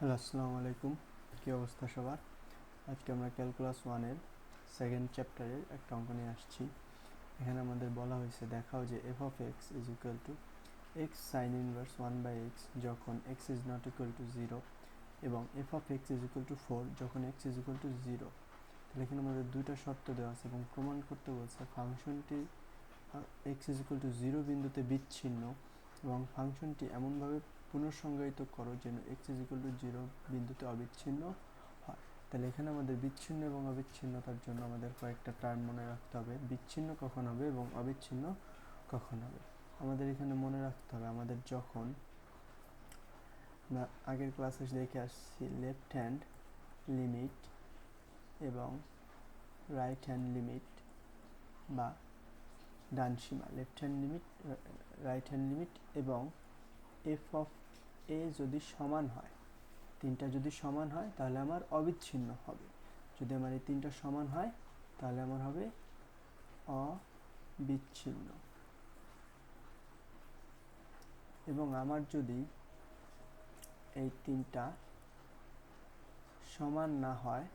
Hello, আসসালামু আলাইকুম। কী অবস্থা সবার? আজকে আমরা ক্যালকুলাস ওয়ানের সেকেন্ড চ্যাপ্টারের একটা অঙ্ক নিয়ে আসছি। এখানে আমাদের বলা হয়েছে, দেখাও যে F of x is equal two x sign inverse 1/x যখন x is not equal to 0 এবং f of x is equal two 4 যখন এক্স ইজ ইকুয়াল টু 0। তাহলে এখানে আমাদের দুইটা শর্ত দেওয়া আছে এবং প্রমাণ করতে বলছে ফাংশনটি এক্স ইজ ইকুয়াল টু 0 বিন্দুতে বিচ্ছিন্ন এবং ফাংশনটি এমনভাবে পুনঃসংজ্ঞায়িত করো যেন এক্স ইজ ইকুয়াল টু 0 বিন্দুতে অবিচ্ছিন্ন হয়। তাহলে এখানে আমাদের বিচ্ছিন্ন এবং অবিচ্ছিন্নতার জন্য আমাদের কয়েকটা টার্ম মনে রাখতে হবে। বিচ্ছিন্ন কখন হবে এবং অবিচ্ছিন্ন কখন হবে আমাদের এখানে মনে রাখতে হবে। আমাদের যখন আমরা আগের ক্লাসে দেখে আসছি লেফট হ্যান্ড লিমিট এবং রাইট হ্যান্ড লিমিট বা ডান সীমা, left hand limit, right hand limit এবং এফ অফ এ যদি সমান হয়, তিনটা যদি সমান হয় তাহলে আমার অবিচ্ছিন্ন হবে। যদি আমার এই তিনটা সমান হয় তাহলে আমার হবে অবিচ্ছিন্ন। এবং আমার যদি এই তিনটা সমান না হয়,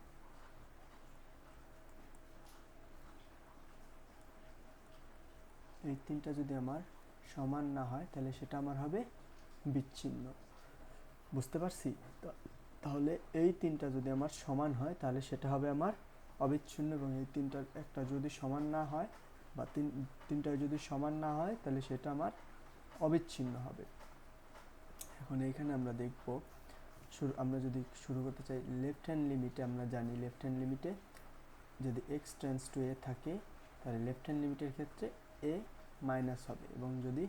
এই তিনটা যদি আমার সমান না হয় তাহলে সেটা আমার হবে বিচ্ছিন্ন। বুঝতে পারছি? তাহলে এই তিনটা যদি আমার সমান হয় তাহলে সেটা হবে আমার অবিচ্ছিন্ন এবং এই তিনটার একটা যদি সমান না হয় বা তিনটা যদি সমান না হয় তাহলে সেটা আমার অবিচ্ছিন্ন হবে। এখন এইখানে আমরা দেখব, আমরা যদি শুরু করতে চাই লেফট হ্যান্ড লিমিটে, আমরা জানি লেফট হ্যান্ড লিমিটে যদি এক্স টেন্ডস টু এ থাকে তাহলে লেফট হ্যান্ড লিমিটের ক্ষেত্রে এ মাইনাস হবে এবং যদি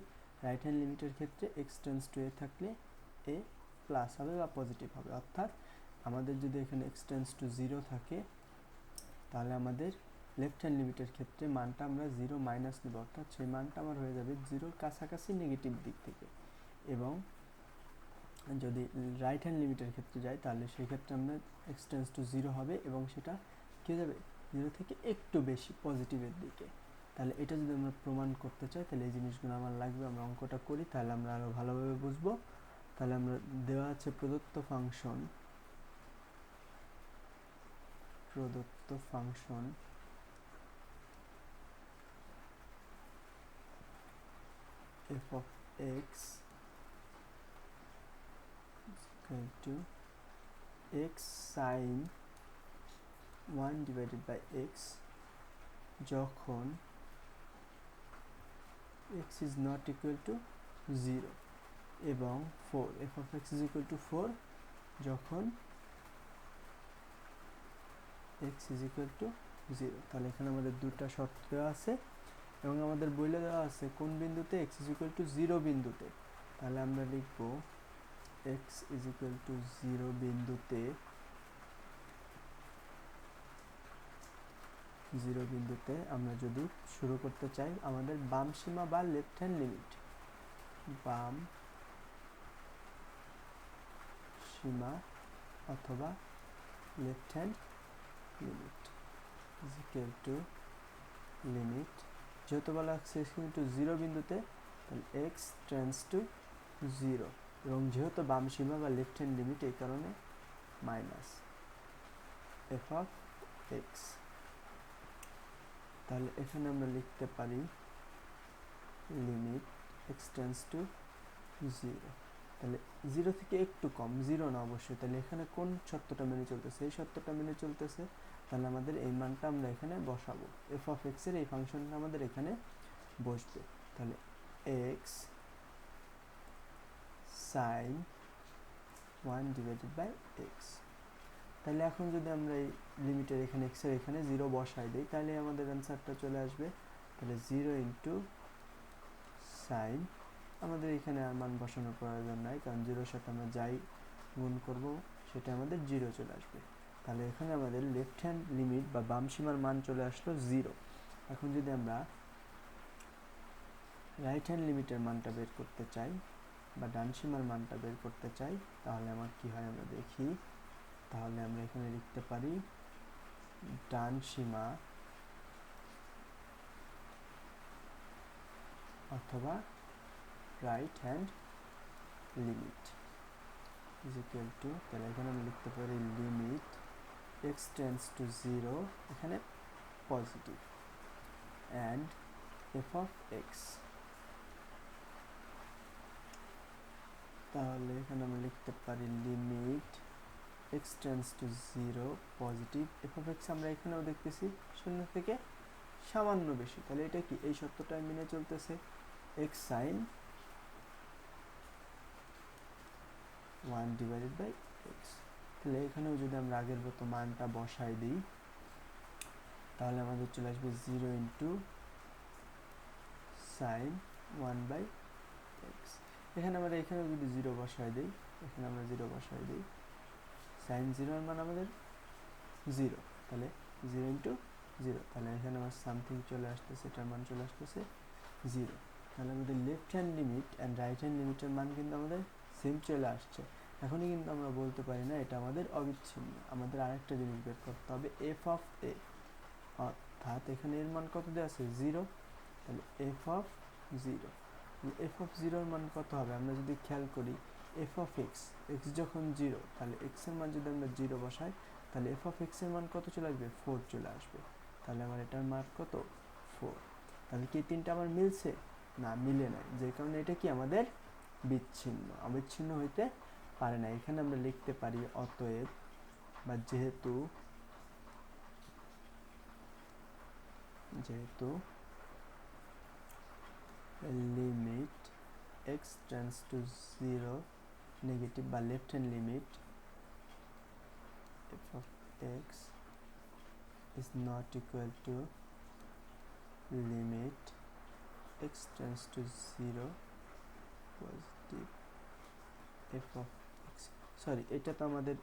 রাইট হ্যান্ড লিমিটের ক্ষেত্রে এক্স টেন্ডস টু এ থাকলে এ প্লাস হবে বা পজিটিভ হবে। অর্থাৎ আমাদের যদি এখানে এক্স টেন্ডস টু 0 থাকে তাহলে আমাদের লেফট হ্যান্ড লিমিটের ক্ষেত্রে মানটা আমরা 0 মাইনাস নেব, অর্থাৎ সেই মানটা আমার হয়ে যাবে 0-র কাছাকাছি নেগেটিভ দিক থেকে। এবং যদি রাইট হ্যান্ড লিমিটের ক্ষেত্রে যাই তাহলে সেই ক্ষেত্রে আমরা এক্স টেন্ডস টু 0 হবে এবং সেটা কী হয়ে যাবে 0 থেকে একটু বেশি পজিটিভের দিকে। তাহলে এটা যদি আমরা প্রমাণ করতে চাই তাহলে এই জিনিসগুলো আমার লাগবে। আমরা অঙ্কটা করি তাহলে আমরা আরও ভালোভাবে বুঝবো। তাহলে আমরা দেওয়া আছে প্রদত্ত function f of x equal to x sin 1/x যখন x is not equal to 0 এবং 4, f of x is equal to 4 যখন x is equal to 0। তাহলে এখানে আমাদের দুটা শর্ত দেওয়া আছে এবং আমাদের বলে দেওয়া আছে কোন বিন্দুতে x is equal to 0 বিন্দুতে। তাহলে আমরা লিখব x is equal to 0 বিন্দুতে, 0 বিন্দুতে আমরা যদি শুরু করতে চাই আমাদের বাম সীমা বা লেফট হ্যান্ড লিমিট, বাম সীমা অথবা left hand limit is equal to limit, যেহেতু বলা হচ্ছে x ইন্টু 0 বিন্দুতে তাহলে x টেন্ডস টু 0 এবং যেহেতু বাম সীমা বা লেফট হ্যান্ড লিমিট এই কারণে মাইনাস f of x। তাহলে এখানে আমরা লিখতে পারি লিমিট x টেন্ডস টু 0, তাহলে 0 থেকে একটু কম, 0 না অবশ্যই। তাহলে এখানে কোন শর্তটা মেনে চলতেছে? এই শর্তটা মেনে চলতেছে। তাহলে আমাদের এই মানটা আমরা এখানে বসাবো, এফ অফ এক্স এর এই ফাংশনটা আমাদের এখানে বসবে। তাহলে এক্স সাইন 1/x। তাহলে এখন যদি আমরা এই লিমিটের এখানে এক্স এর এখানে 0 বসাই দিই তাহলে আমাদের অ্যান্সারটা চলে আসবে। তাহলে 0 ইন্টু সাইন, আমাদের এখানে আর মান বসানোর প্রয়োজন নাই কারণ 0-এর সাথে আমরা যাই গুণ করব সেটা আমাদের 0 চলে আসবে। তাহলে এখানে আমাদের লেফট হ্যান্ড লিমিট বা বাম সীমার মান চলে আসলো 0। এখন যদি আমরা রাইট হ্যান্ড লিমিটের মানটা বের করতে চাই বা ডান সীমার মানটা বের করতে চাই তাহলে আমার কি হয় আমরা দেখি। তাহলে আমরা এখানে লিখতে পারি ডান সীমা অথবা right hand limit. Is equal to, তাহলে এখানে আমি লিখতে পারি limit x tends to zero, এখানে positive, and f of x, তাহলে এখানে আমি লিখতে পারি limit x tends to zero positive, f of x আমরা এখানেও দেখতেছি শূন্য থেকে সামান্য বেশি, তাহলে এটা কি এই সত্যটা মেনে চলতেছে x sine 1 divided by x. তাহলে এখানেও যদি আমরা আগের মতো মানটা বসাই দিই তাহলে আমাদের চলে আসবে 0 ইন্টু সাইন 1 বাই এক্স। এখানে আমরা এখানেও যদি 0 বসাই দিই, এখানে আমরা 0 বসাই দিই, সাইন 0 মান আমাদের 0, তাহলে 0 ইন্টু 0, তাহলে এখানে আমার সামথিং চলে আসতেছে, এটার মান চলে আসতেছে 0। তাহলে আমাদের left hand limit and right hand লিমিটের মান কিন্তু আমাদের সেম চলে আসছে। এখনই কিন্তু আমরা বলতে পারি না এটা আমাদের অবিচ্ছিন্ন, আমাদের আরেকটা জিনিস বের করতে হবে এফ অফ এ, অর্থাৎ এখানে এর মান কত দেওয়া আছে 0, তাহলে এফ অফ 0, এফ অফ 0 মান কত হবে আমরা যদি খেয়াল করি এফ অফ এক্স, এক্স যখন 0 তাহলে এক্স এর মান যদি আমরা 0 বসাই তাহলে এফ অফ এক্স এর মান কত চলে আসবে 4 চলে আসবে, তাহলে আমার এটার মান কত 4। তাহলে কি তিনটা আমার মিলছে? না, মিলে নাই, যে কারণে এটা কি আমাদের বিচ্ছিন্ন, অবিচ্ছিন্ন হইতে পারে না। এখানে আমরা লিখতে পারি অতএব বা যেহেতু limit x tends to 0 negative বা left hand limit f of x is not equal to limit x tends to 0 positive f of x, sorry এটা তো আমাদের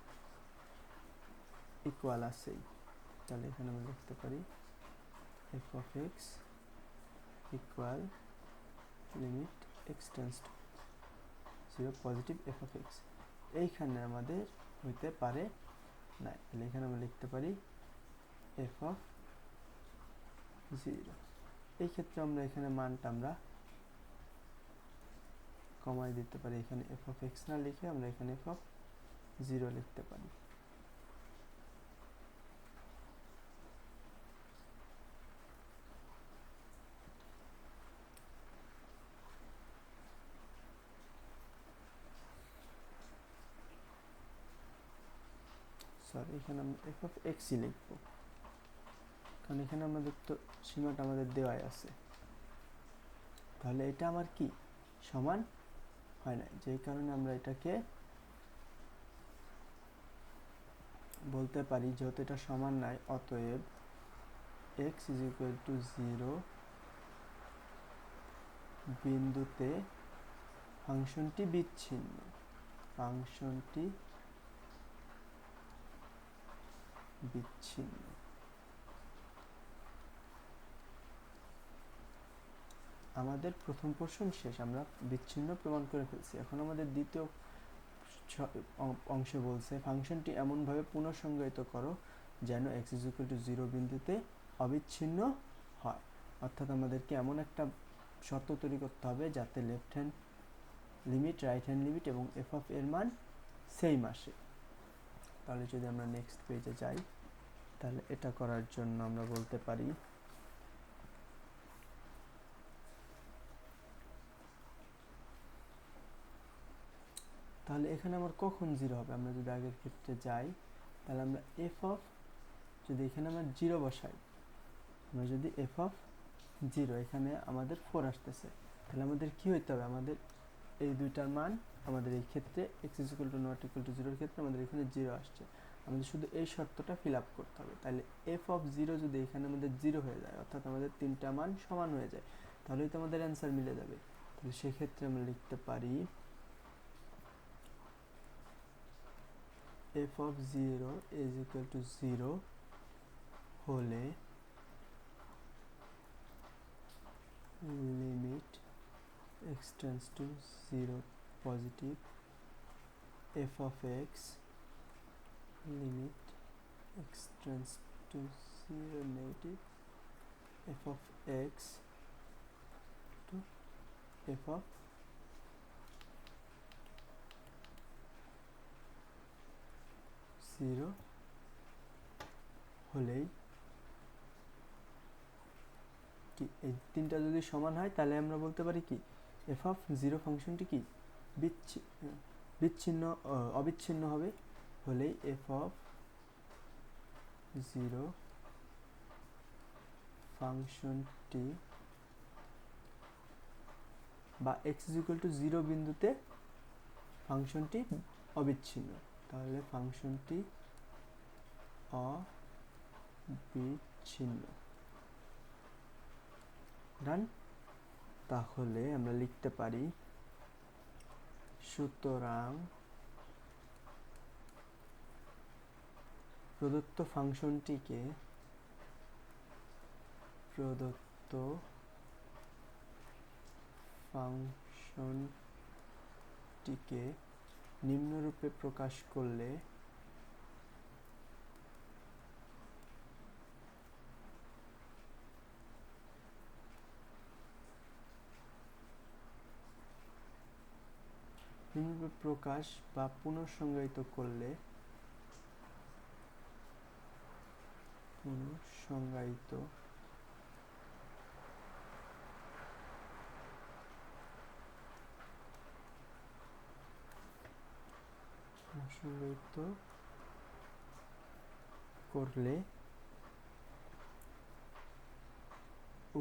ইকুয়াল আছেই, তাহলে এখানে আমরা লিখতে পারি f of x equal limit x tends to 0 positive f of x, এইখানে আমাদের হইতে পারে না, তাহলে এখানে আমরা লিখতে পারি f of 0। এই ক্ষেত্রে আমরা এখানে মানটা আমরা কমাই দিতে পারি, এখানে f of x না লিখে আমরা এখানে f of 0 লিখতে পারি। সরি, এখানে আমরা f of x ই লিখব, কারণ এখানে আমাদের তো সীমাটা আমাদের দেওয়াই আছে। তাহলে এটা আমার কি সমান হয় না, যেই কারণে আমরা এটাকে বলতে পারি যেহেতু এটা সমান নাই, অতএব x is equal to 0 বিন্দুতে ফাংশনটি বিচ্ছিন্ন, ফাংশনটি বিচ্ছিন্ন। আমাদের প্রথম পোরশন শেষ, আমরা বিচ্ছিন্ন প্রমাণ করে ফেলছি। এখন আমাদের দ্বিতীয় অংশে বলছে ফাংশনটি এমনভাবে পুনঃসংজ্ঞায়িত করো যেন x is equal to 0 বিন্দুতে অবিচ্ছিন্ন হয়, অর্থাৎ আমাদেরকে এমন একটা শর্ত তৈরি করতে হবে যাতে left hand limit, right hand limit এবং এফ অফ এর মান সেম আসে। তাহলে যদি আমরা নেক্সট পেজে যাই তাহলে এটা করার জন্য আমরা বলতে পারি তাহলে এখানে আমার কখন 0 হবে, আমরা যদি আগের ক্ষেত্রে যাই তাহলে আমরা এফ অফ, যদি এখানে আমরা 0 বসাই, আমরা যদি এফ অফ 0 এখানে আমাদের 4 আসতেছে, তাহলে আমাদের কি হইতে হবে, আমাদের এই দুইটার মান আমাদের এই ক্ষেত্রে x is equal to not equal to 0 এর ক্ষেত্রে আমাদের এখানে 0 আসছে, আমাদের শুধু এই শর্তটা ফিল আপ করতে হবে। তাহলে এফ অফ 0 যদি এখানে আমাদের 0 হয়ে যায়, অর্থাৎ আমাদের তিনটা মান সমান হয়ে যায়, তাহলেই তো আমাদের অ্যান্সার মিলে যাবে। তাহলে সেক্ষেত্রে আমরা লিখতে পারি f of 0 is equal to 0 হলে limit x tends to 0 positive f of x limit x tends to 0 negative f of x to f of 0 হলেই কি এই তিনটা যদি সমান হয় তাহলে আমরা বলতে পারি কি এফ অফ 0 ফাংশনটি কি বিচ্ছিন্ন অবিচ্ছিন্ন হবে, হলেই এফ অফ 0 ফাংশনটি বা x = 0 বিন্দুতে ফাংশনটি অবিচ্ছিন্ন। তাহলে ফাংশনটি অবিচ্ছিন্ন। ডান। তাহলে আমরা লিখতে পারি সুতরাং প্রদত্ত ফাংশনটিকে নিম্নরূপে প্রকাশ করলে প্রকাশ বা পুনঃসংজ্ঞায়িত করলে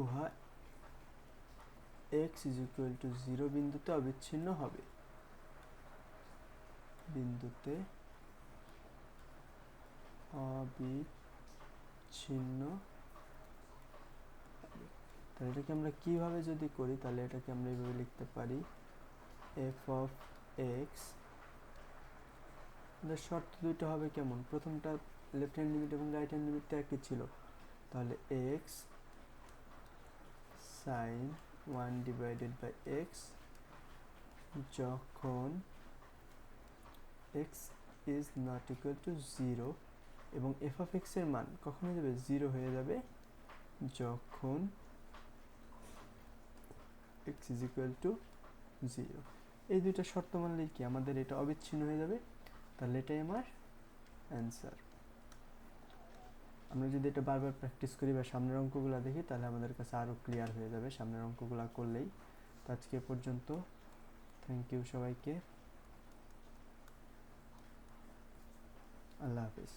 উহা x = 0 বিন্দুতে অবিচ্ছিন্ন হবে। তাহলে এটাকে আমরা কিভাবে যদি করি, তাহলে এটাকে আমরা এইভাবে লিখতে পারি f of x, আমাদের শর্ত দুইটা হবে কেমন, প্রথমটা লেফট হ্যান্ড লিমিট এবং রাইট হ্যান্ড লিমিট একই ছিল, তাহলে x sin 1/x যখন x is not equal to 0 এবং f of x এর মান কখন হয়ে যাবে 0 হয়ে যাবে যখন x is equal to 0। এই দুইটা শর্ত মানলেই কি আমাদের এটা অবিচ্ছিন্ন হয়ে যাবে। তাহলে এটাই আমার অ্যান্সার। আমরা যদি এটা বারবার প্র্যাকটিস করি বা সামনের অঙ্কগুলো দেখি তাহলে আমাদের কাছে আরও ক্লিয়ার হয়ে যাবে সামনের অঙ্কগুলো করলেই। তো আজকে পর্যন্ত, থ্যাংক ইউ সবাইকে, আল্লাহ হাফিজ।